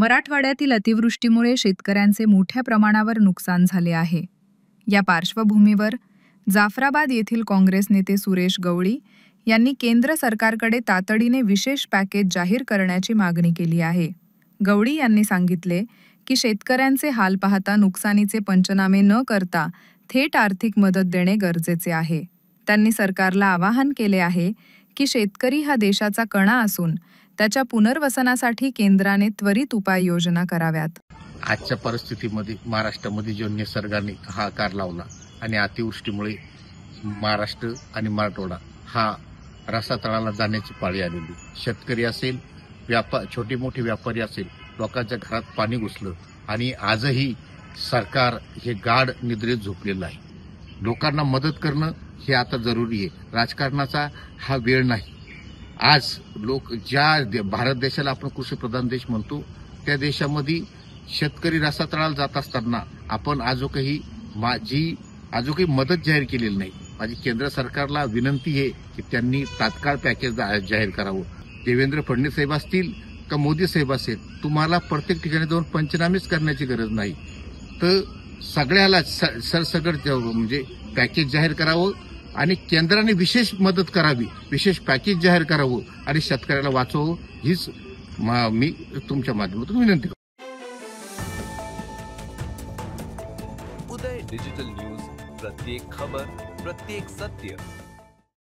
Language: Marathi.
मराठवाड्यातील अतिवृष्टीमुळे शेतकऱ्यांचे मोठ्या प्रमाणावर नुकसान झाले आहे। या पार्श्वभूमीवर जाफराबाद येथील काँग्रेस नेते सुरेश गवळी यांनी केंद्र सरकारकडे तातडीने विशेष पॅकेज जाहीर करण्याची मागणी केली आहे। गवळी यांनी सांगितले की शेतकऱ्यांचे हाल पाहता नुकसानीचे पंचनामे न करता थेट आर्थिक मदत देणे गरजेचे आहे। त्यांनी सरकारला आवाहन केले आहे की शेतकरी हा देशाचा कणा असून त्याच्या पुनर्वसनासाठी केंद्राने त्वरित उपाययोजना कराव्यात। आजच्या परिस्थितीमध्ये महाराष्ट्रामध्ये जो निसर्गाने हाहाकार लावला आणि अतिवृष्टीमुळे महाराष्ट्र आणि मराठवाडा हा रसातळाला जाण्याची पाळी आलेली। शेतकरी असेल, छोटे मोठे व्यापारी असेल, लोकांच्या घरात पाणी घुसलं आणि आजही सरकार हे गाढ निद्रेत झोपलेलं आहे। लोकांना मदत करणं हे आता जरुरी आहे। राजकारणाचा हा वेळ नाही। आज लोक ज्या भारत देशाला आपण कृषीप्रधान देश म्हणतो त्या देशामध्ये शेतकरी रसातळाला जात असताना आपण आजही मदत जाहीर केलेली नाही। माझी केंद्र सरकारला विनंती आहे की त्यांनी तात्काळ पॅकेज जाहीर करावं। देवेंद्र फडणवीस साहेब असतील का मोदी साहेब असेल, तुम्हाला प्रत्येक ठिकाणी जाऊन पंचनामेच करण्याची गरज नाही, तर सगळ्याला सरसकट म्हणजे पॅकेज जाहीर करावं आणि केंद्राने विशेष मदत करावी, विशेष पॅकेज जाहीर करावं आणि शेतकऱ्याला वाचवावं, हीच मी तुमच्या माध्यमातून विनंती करतो। उदय डिजिटल न्यूज, प्रत्येक खबर, प्रत्येक सत्य।